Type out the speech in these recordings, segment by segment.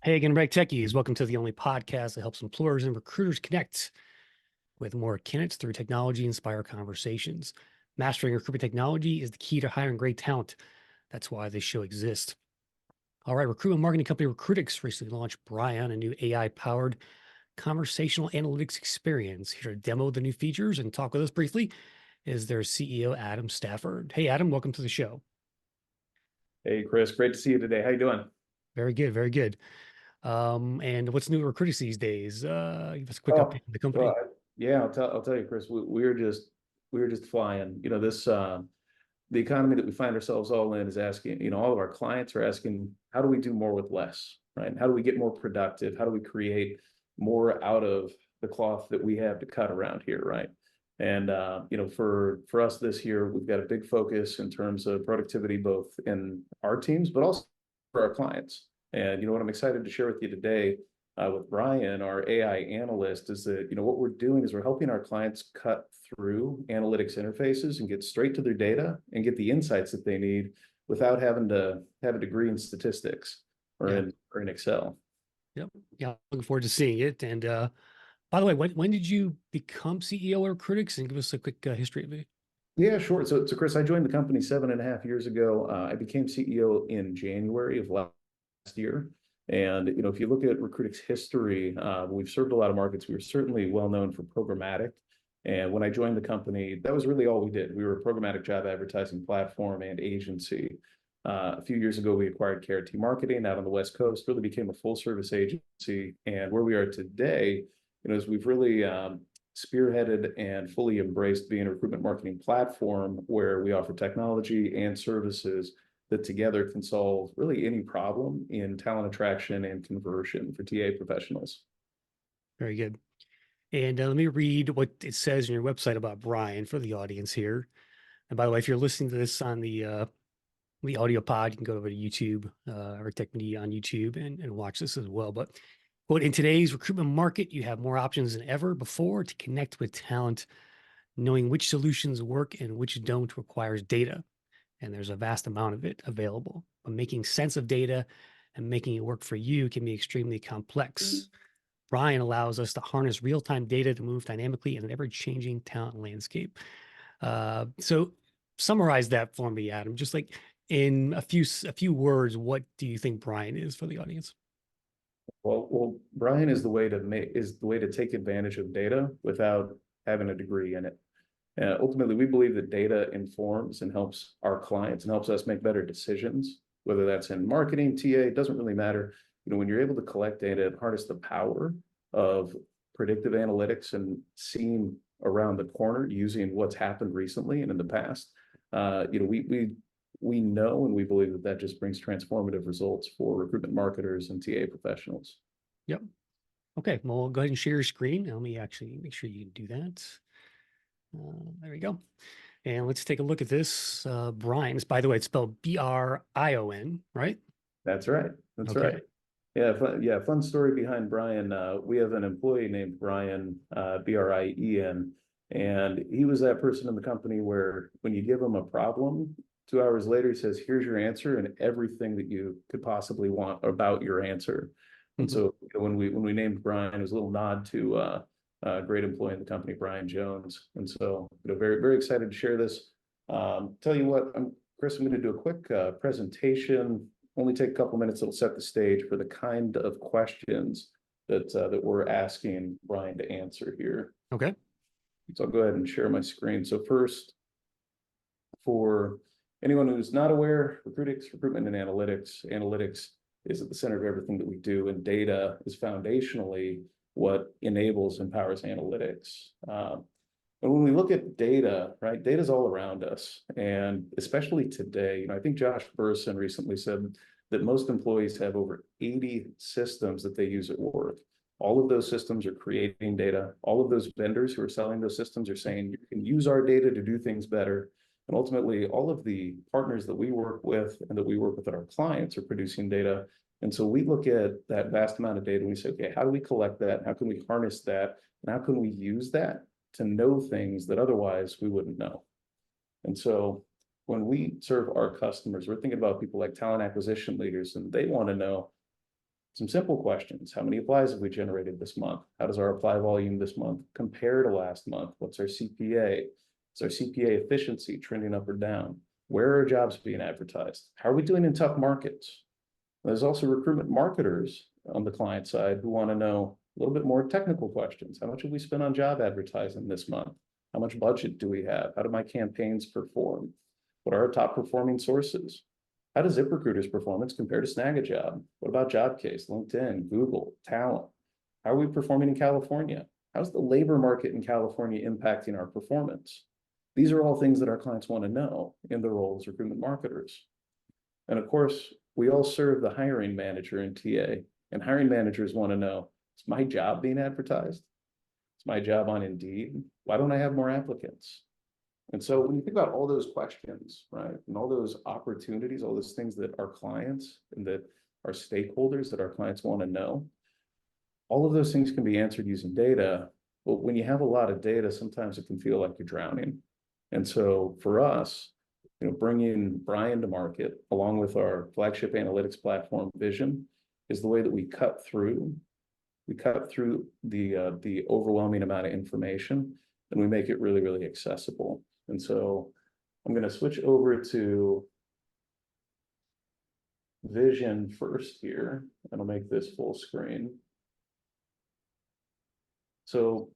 Hey again, Reg Techies. Welcome to the only podcast that helps employers and recruiters connect with more candidates through technology-inspired conversations. Mastering recruitment technology is the key to hiring great talent. That's why this show exists. All right, recruitment marketing company Recruitics recently launched BRION, a new AI-powered conversational analytics experience. Here to demo the new features and talk with us briefly is their CEO, Adam Stafford. Hey, Adam, welcome to the show. Hey, Chris, great to see you today. How you doing? Very good, very good. And what's new at Recruitics these days? Give us a quick update Oh, on the company. well, yeah, I'll tell you, Chris. We're just flying. This the economy that we find ourselves all in is asking. All of our clients are asking, how do we do more with less, right? And how do we get more productive? How do we create more out of the cloth that we have to cut around here, right? And for us this year, we've got a big focus in terms of productivity, both in our teams, but also for our clients. And what I'm excited to share with you today with BRION, our AI analyst, is that what we're doing is we're helping our clients cut through analytics interfaces and get straight to their data and get the insights that they need without having to have a degree in statistics or Yeah. in Excel. Yep. Yeah. Looking forward to seeing it. And by the way, when did you become CEO of Recruitics? And give us a quick history of it. Yeah, sure. So Chris, I joined the company 7.5 years ago. I became CEO in January of last year. And if you look at Recruitics history, we've served a lot of markets. We were certainly well known for programmatic. And when I joined the company, that was really all we did. We were a programmatic job advertising platform and agency. A few years ago, we acquired KRT Marketing out on the West Coast, really became a full service agency. And where we are today, is we've really spearheaded and fully embraced being a recruitment marketing platform where we offer technology and services that together can solve really any problem in talent attraction and conversion for TA professionals. Very good. And let me read what it says on your website about BRION for the audience here. And by the way, if you're listening to this on the audio pod, you can go over to YouTube or Tech Media on YouTube and watch this as well. But quote, in today's recruitment market, you have more options than ever before to connect with talent. Knowing which solutions work and which don't requires data. And there's a vast amount of it available. But making sense of data and making it work for you can be extremely complex. BRION allows us to harness real-time data to move dynamically in an ever-changing talent landscape. So summarize that for me, Adam. Just like in a few words, what do you think BRION is for the audience? Well, BRION is the way to take advantage of data without having a degree in it. Ultimately, we believe that data informs and helps our clients and helps us make better decisions, whether that's in marketing, TA, it doesn't really matter. When you're able to collect data and harness the power of predictive analytics and seeing around the corner using what's happened recently and in the past, we know and we believe that that just brings transformative results for recruitment marketers and TA professionals. Yep. Okay, well, go ahead and share your screen. Let me actually make sure you can do that. There we go. And let's take a look at this. BRION, by the way, it's spelled BRION, right? That's right. That's Okay. right. Yeah, fun story behind BRION. We have an employee named Brian, BRIEN, and he was that person in the company where when you give him a problem, 2 hours later, he says, here's your answer and everything that you could possibly want about your answer. And so when we named Brian, it was a little nod to a great employee in the company, Brian Jones. And so very, very excited to share this. Tell you what, Chris, I'm going to do a quick presentation. Only take a couple minutes. It'll set the stage for the kind of questions that we're asking Brian to answer here. Okay. So I'll go ahead and share my screen. So first, for anyone who's not aware, Recruitics, recruitment and analytics is at the center of everything that we do, and data is foundationally what enables, empowers analytics. And when we look at data, right, data is all around us. And especially today, I think Josh Burson recently said that most employees have over 80 systems that they use at work. All of those systems are creating data. All of those vendors who are selling those systems are saying, you can use our data to do things better. And ultimately, all of the partners that we work with and that we work with our clients are producing data. And so we look at that vast amount of data and we say, okay, how do we collect that? How can we harness that? And how can we use that to know things that otherwise we wouldn't know? And so when we serve our customers, we're thinking about people like talent acquisition leaders, and they want to know, some simple questions. How many applies have we generated this month? How does our apply volume this month compare to last month? What's our CPA? Is our CPA efficiency trending up or down? Where are jobs being advertised? How are we doing in tough markets? There's also recruitment marketers on the client side who want to know a little bit more technical questions. How much have we spent on job advertising this month? How much budget do we have? How do my campaigns perform? What are our top performing sources? How does ZipRecruiter's performance compare to Snagajob? What about Jobcase, LinkedIn, Google, Talent? How are we performing in California? How's the labor market in California impacting our performance? These are all things that our clients want to know in their role as recruitment marketers. And of course, we all serve the hiring manager in TA, and hiring managers want to know, is my job being advertised? Is my job on Indeed? Why don't I have more applicants? And so when you think about all those questions, right, and all those opportunities, all those things that our clients and that our stakeholders, that our clients want to know, all of those things can be answered using data. But when you have a lot of data, sometimes it can feel like you're drowning. And so for us, bringing BRION to market along with our flagship analytics platform BRION is the way that we cut through the overwhelming amount of information, and we make it really, really accessible. And so I'm going to switch over to BRION first here, and I'll make this full screen. So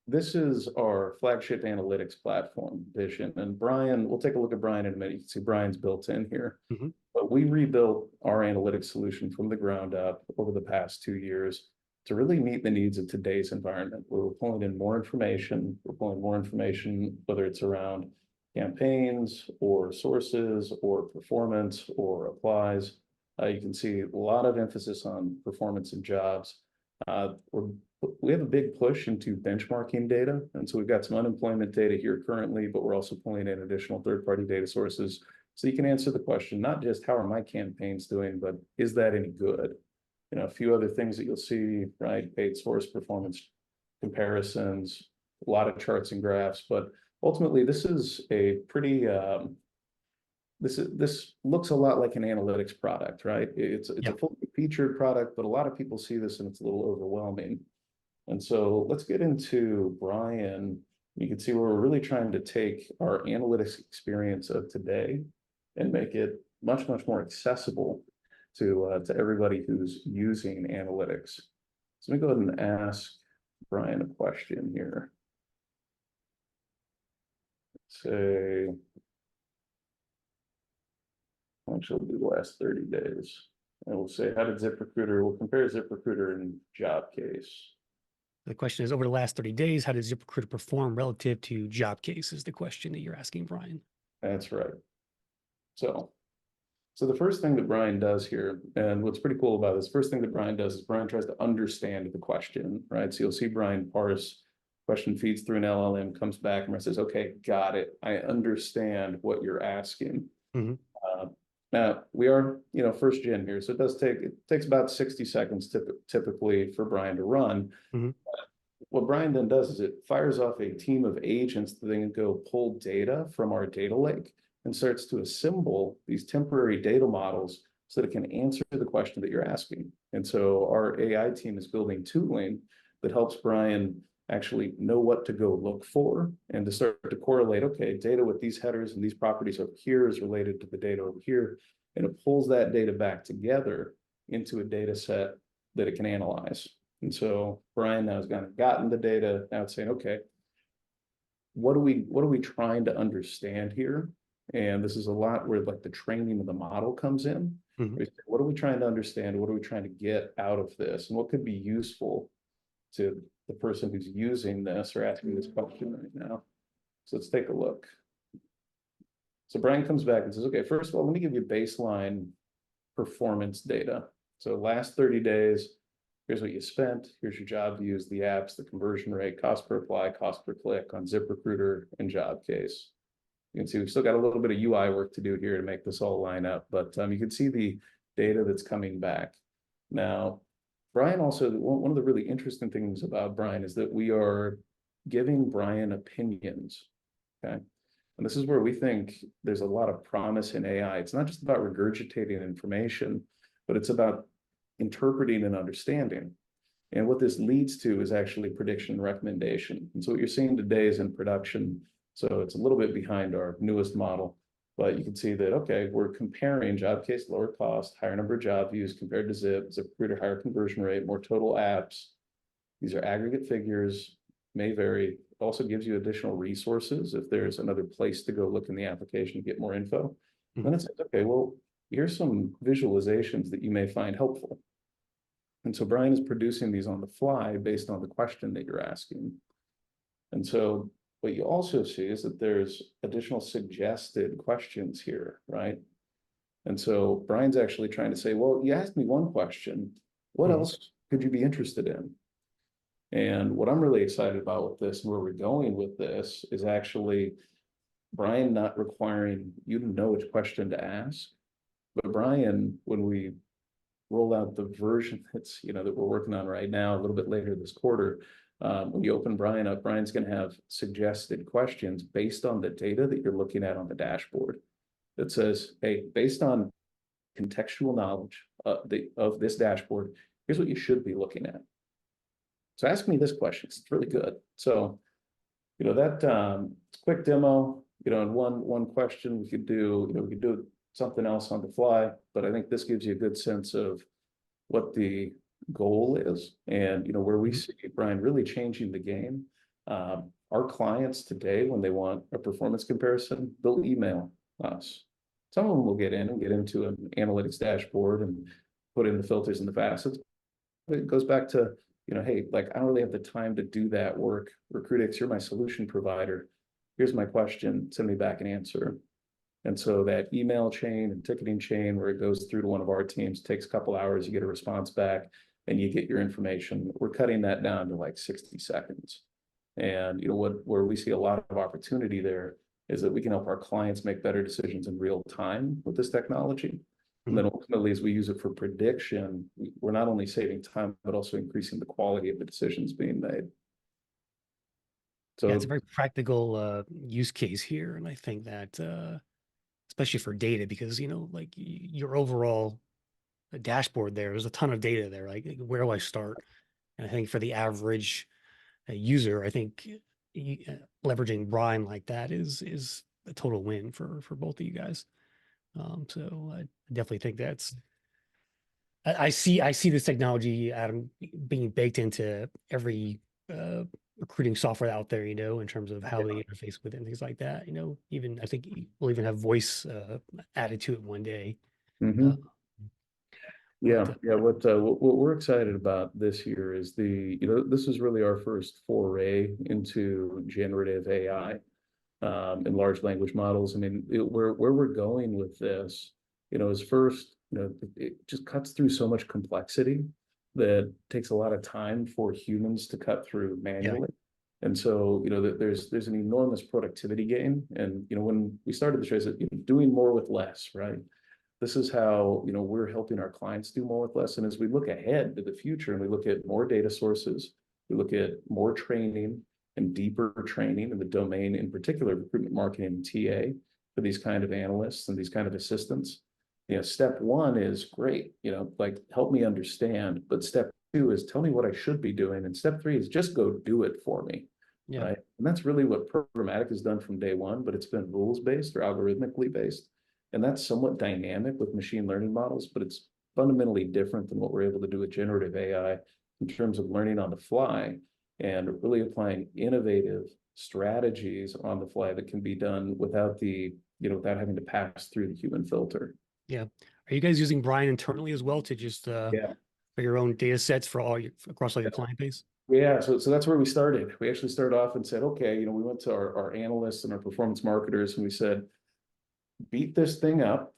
this is our flagship analytics platform, BRION, and BRION, we'll take a look at BRION in a minute. You can see BRION's built in here. But we rebuilt our analytics solution from the ground up over the past 2 years to really meet the needs of today's environment, where we're pulling in more information. We're pulling more information, whether it's around campaigns or sources or performance or applies. You can see a lot of emphasis on performance and jobs. We have a big push into benchmarking data. And so we've got some unemployment data here currently, but we're also pulling in additional third-party data sources. So you can answer the question, not just how are my campaigns doing, but is that any good? A few other things that you'll see, right? Paid source performance comparisons, a lot of charts and graphs, but ultimately this is a pretty, this looks a lot like an analytics product, right? It's a fully featured product, but a lot of people see this and it's a little overwhelming. And so let's get into BRION. You can see where we're really trying to take our analytics experience of today and make it much, much more accessible to everybody who's using analytics. So let me go ahead and ask BRION a question here. Say, actually do the last 30 days. And we'll say, how did ZipRecruiter, we'll compare ZipRecruiter and Jobcase. The question is, over the last 30 days, how did ZipRecruiter perform relative to Jobcase is the question that you're asking, BRION. That's right. So the first thing that BRION does here, and what's pretty cool about this, first thing that BRION does is BRION tries to understand the question, right? So you'll see BRION parse, question feeds through an LLM, comes back and says, okay, got it. I understand what you're asking. Now we are, first gen here. So it takes about 60 seconds typically for BRION to run. What BRION then does is it fires off a team of agents that then go pull data from our data lake and starts to assemble these temporary data models so that it can answer the question that you're asking. And so our AI team is building tooling that helps BRION actually know what to go look for and to start to correlate, okay, data with these headers and these properties over here is related to the data over here. And it pulls that data back together into a data set that it can analyze. And so BRION now has gotten the data. Now it's saying, okay, what are we trying to understand here? And this is a lot where like the training of the model comes in. What are we trying to understand? What are we trying to get out of this? And what could be useful to the person who's using this or asking this question right now? So let's take a look. So BRION comes back and says, okay, first of all, let me give you baseline performance data. So last 30 days, here's what you spent. Here's your job views, the apps, the conversion rate, cost per apply, cost per click on ZipRecruiter and Jobcase. You can see we've still got a little bit of UI work to do here to make this all line up, but you can see the data that's coming back. Now, BRION also, one of the really interesting things about BRION is that we are giving BRION opinions, okay? And this is where we think there's a lot of promise in AI. It's not just about regurgitating information, but it's about interpreting and understanding. And what this leads to is actually prediction and recommendation. And so what you're seeing today is in production. So it's a little bit behind our newest model, but you can see that, okay, we're comparing job case, lower cost, higher number of job views compared to ZipRecruiter, higher conversion rate, more total apps. These are aggregate figures, may vary. It also gives you additional resources if there's another place to go look in the application to get more info. Then it says, okay, well, here's some visualizations that you may find helpful. And so Brian is producing these on the fly based on the question that you're asking. And so what you also see is that there's additional suggested questions here, right? And so Brian's actually trying to say, well, you asked me one question. What else could you be interested in? And what I'm really excited about with this and where we're going with this is actually Brian not requiring you to know which question to ask. But Brian, when we roll out the version that's, that we're working on right now, a little bit later this quarter, when you open Brian up, Brian's going to have suggested questions based on the data that you're looking at on the dashboard that says, hey, based on contextual knowledge of this dashboard, here's what you should be looking at. So ask me this question. It's really good. So, that quick demo, and one question we could do something else on the fly, but I think this gives you a good sense of what the goal is and, where we see Brian really changing the game. Our clients today, when they want a performance comparison, they'll email us. Some of them will get into an analytics dashboard and put in the filters and the facets. It goes back to, hey, like, I don't really have the time to do that work. Recruitics, you're my solution provider. Here's my question, send me back an answer. And so that email chain and ticketing chain where it goes through to one of our teams takes a couple hours, you get a response back and you get your information. We're cutting that down to like 60 seconds. And where we see a lot of opportunity there is that we can help our clients make better decisions in real time with this technology. And then ultimately, as we use it for prediction, we're not only saving time, but also increasing the quality of the decisions being made. So yeah, it's a very practical use case here. And I think that especially for data, because, like your overall dashboard there's a ton of data there. Like, where do I start? And I think for the average user, I think leveraging Brian like that is a total win for both of you guys. So I definitely think I see this technology, Adam, being baked into every recruiting software out there, in terms of how they interface with it and things like that. Even I think we'll even have voice added to it one day. mm-hmm. But What we're excited about this year is this is really our first foray into generative AI and large language models. I mean, where we're going with this, is first, it just cuts through so much complexity that takes a lot of time for humans to cut through yeah, manually. And so, there's an enormous productivity gain. And, when we started the show, I said, doing more with less, right? This is how, we're helping our clients do more with less. And as we look ahead to the future and we look at more data sources, we look at more training and deeper training in the domain, in particular, recruitment marketing and TA for these kind of analysts and these kind of assistants. Step one is great, like help me understand, but step two is tell me what I should be doing. And step three is just go do it for me. yeah, Right. And that's really what programmatic has done from day one, but it's been rules-based or algorithmically based. And that's somewhat dynamic with machine learning models, but it's fundamentally different than what we're able to do with generative AI in terms of learning on the fly and really applying innovative strategies on the fly that can be done without without having to pass through the human filter. yeah. Are you guys using Brian internally as well to just Yeah. for your own data sets for across all your client base? Yeah, so that's where we started. We actually started off and said, okay, we went to our analysts and our performance marketers and we said, beat this thing up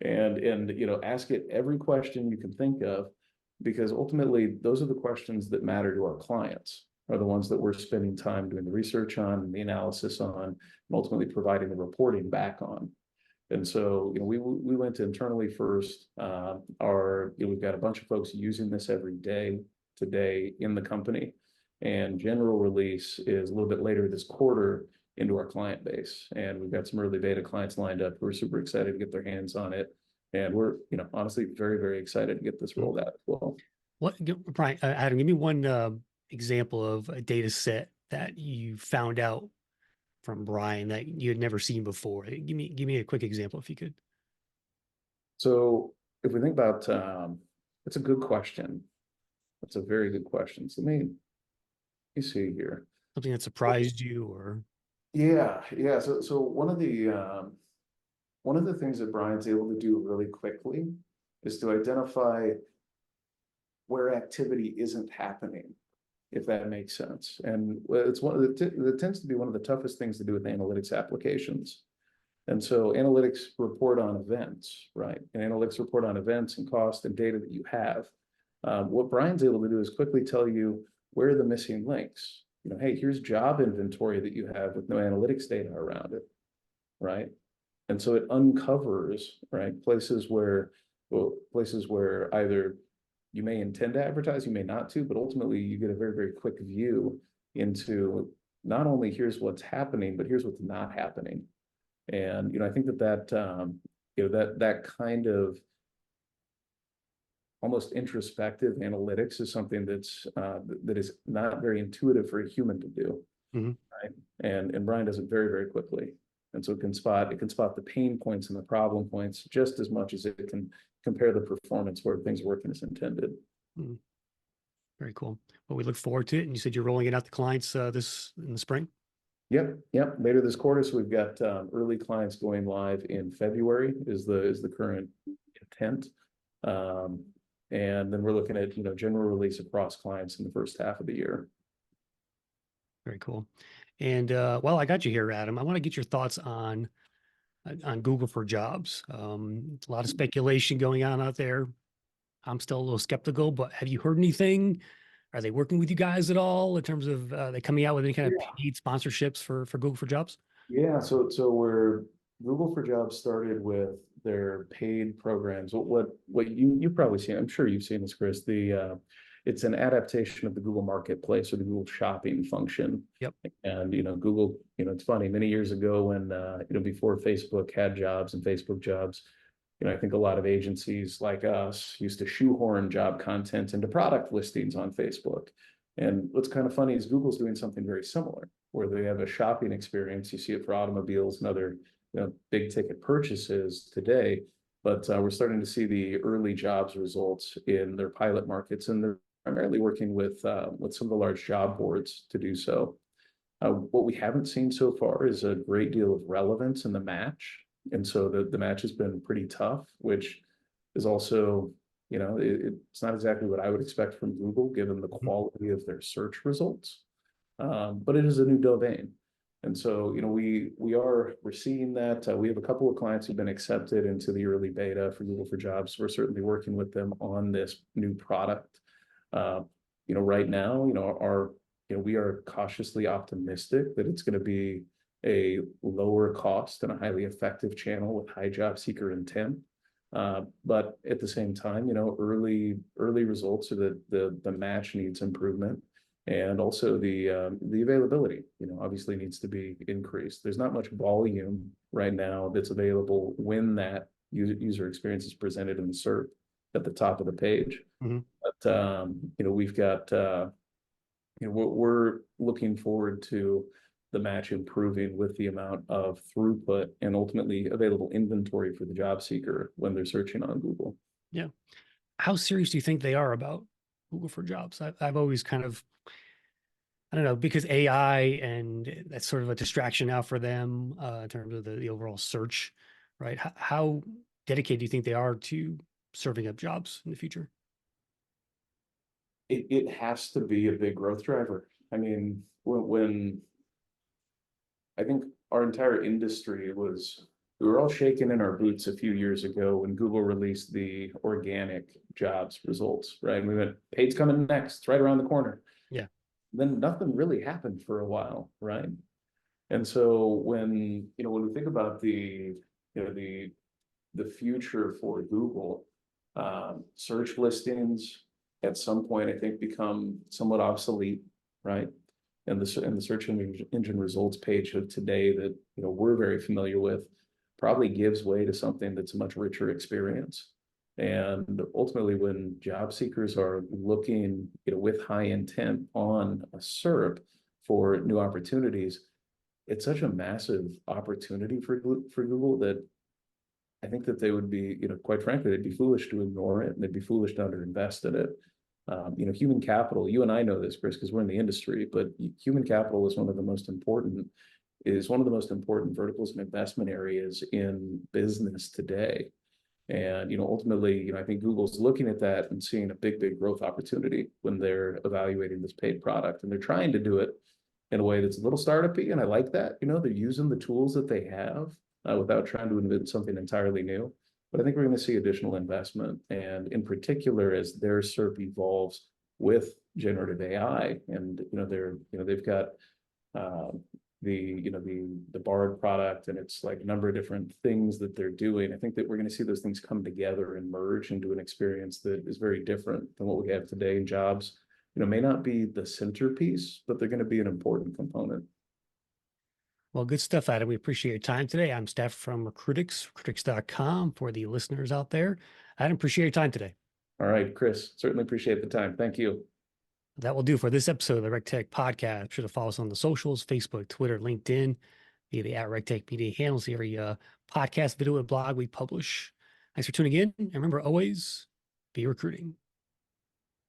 and ask it every question you can think of, because ultimately those are the questions that matter to our clients, are the ones that we're spending time doing the research on, the analysis on, and ultimately providing the reporting back on. And so, we went internally first. We've got a bunch of folks using this every day today in the company, and general release is a little bit later this quarter into our client base. And we've got some early beta clients lined up who are super excited to get their hands on it. And we're, honestly very, very excited to get this Mm. rolled out as well. Brian, Adam, give me one example of a data set that you found out from Brian that you had never seen before. Give me a quick example if you could. So if we think about, it's a good question. That's a very good question. So let me see here. Something that surprised you or Yeah, yeah. So one of the things that Brian's able to do really quickly is to identify where activity isn't happening, if that makes sense. And it's one of that tends to be one of the toughest things to do with analytics applications. And so analytics report on events, right? And analytics report on events and cost and data that you have. What Brian's able to do is quickly tell you where are the missing links. Hey, here's job inventory that you have with no analytics data around it, right? And so it uncovers, right, places where either you may intend to advertise, you may not to, but ultimately you get a very, very quick view into not only here's what's happening, but here's what's not happening. And I think that kind of almost introspective analytics is something that is not very intuitive for a human to do, Mhm. right? And Brian does it very, very quickly. And so it can spot the pain points and the problem points just as much as it can compare the performance where things are working as intended. Mhm. Very cool. Well, we look forward to it. And you said you're rolling it out to clients this in the spring. Yep. Later this quarter, so we've got early clients going live in February is the current intent, um, and then we're looking at general release across clients in the first half of the year. Very cool. And while I got you here, Adam, I want to get your thoughts on Google for Jobs. A lot of speculation going on out there. I'm still a little skeptical, but have you heard anything? Are they working with you guys at all in terms of they coming out with any kind of Yeah. paid sponsorships for Google for Jobs? Yeah, so where Google for Jobs started with their paid programs, what you've probably seen, I'm sure you've seen this, Chris, it's an adaptation of the Google Marketplace or the Google Shopping function. Yep. And Google, it's funny, many years ago when before Facebook had jobs and Facebook jobs, I think a lot of agencies like us used to shoehorn job content into product listings on Facebook. And what's kind of funny is Google's doing something very similar, where they have a shopping experience. You see it for automobiles and other, big ticket purchases today. But we're starting to see the early jobs results in their pilot markets, and they're primarily working with some of the large job boards to do so. What we haven't seen so far is a great deal of relevance in the match. And so the match has been pretty tough, which is also, it's not exactly what I would expect from Google, given the Mhm. quality of their search results. But it is a new domain. And so, we're seeing that we have a couple of clients who've been accepted into the early beta for Google for Jobs. We're certainly working with them on this new product. Uh, right now, we are cautiously optimistic that it's going to be a lower cost and a highly effective channel with high job seeker intent. But at the same time, early results are that the match needs improvement, and also the availability, obviously needs to be increased. There's not much volume right now that's available when that user experience is presented in the SERP at the top of the page. Mhm. But we've got we're looking forward to the match improving with the amount of throughput and ultimately available inventory for the job seeker when they're searching on Google. Yeah. How serious do you think they are about Google for Jobs? I've always kind of, I don't know, because AI and that's sort of a distraction now for them in terms of the overall search, right? How dedicated do you think they are to serving up jobs in the future? It has to be a big growth driver. I mean, when I think our entire industry we were all shaking in our boots a few years ago when Google released the organic jobs results, right? And we went, paid's coming next, it's right around the corner. Yeah. Then nothing really happened for a while, right? And so when we think about the future for Google, search listings at some point I think become somewhat obsolete, right? And the search engine results page of today that we're very familiar with probably gives way to something that's a much richer experience. And ultimately, when job seekers are looking, with high intent on a SERP for new opportunities, it's such a massive opportunity for Google that I think that they would be, quite frankly, they'd be foolish to ignore it, and they'd be foolish to underinvest in it. Human capital, you and I know this, Chris, because we're in the industry, but human capital is one of the most important verticals and investment areas in business today. And, ultimately, I think Google's looking at that and seeing a big growth opportunity when they're evaluating this paid product. And they're trying to do it in a way that's a little startup-y, and I like that. They're using the tools that they have without trying to invent something entirely new. But I think we're going to see additional investment, and in particular, as their SERP evolves with generative AI, and they've got the Bard product, and it's like a number of different things that they're doing. I think that we're going to see those things come together and merge into an experience that is very different than what we have today in jobs. May not be the centerpiece, but they're going to be an important component. Well, good stuff, Adam. We appreciate your time today. I'm Steph from Recruitics, recruitics.com for the listeners out there. Adam, appreciate your time today. All right, Chris, certainly appreciate the time. Thank you. That will do for this episode of the RecTech Podcast. Be sure to follow us on the socials, Facebook, Twitter, LinkedIn, via the @RecTech Media handles, every podcast, video, and blog we publish. Thanks for tuning in. And remember, always be recruiting.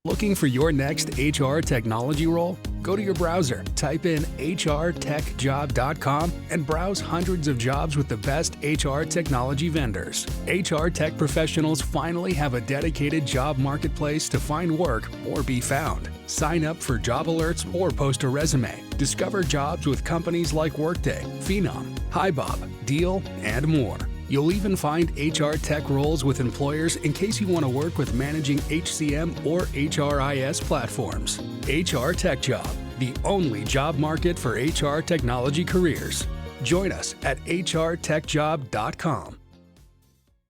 Looking for your next HR technology role? Go to your browser, type in hrtechjob.com, and browse hundreds of jobs with the best HR technology vendors. HR tech professionals finally have a dedicated job marketplace to find work or be found. Sign up for job alerts or post a resume. Discover jobs with companies like Workday, Phenom, HiBob, Deal, and more. You'll even find HR tech roles with employers in case you want to work with managing HCM or HRIS platforms. HR Tech Job, the only job market for HR technology careers. Join us at hrtechjob.com.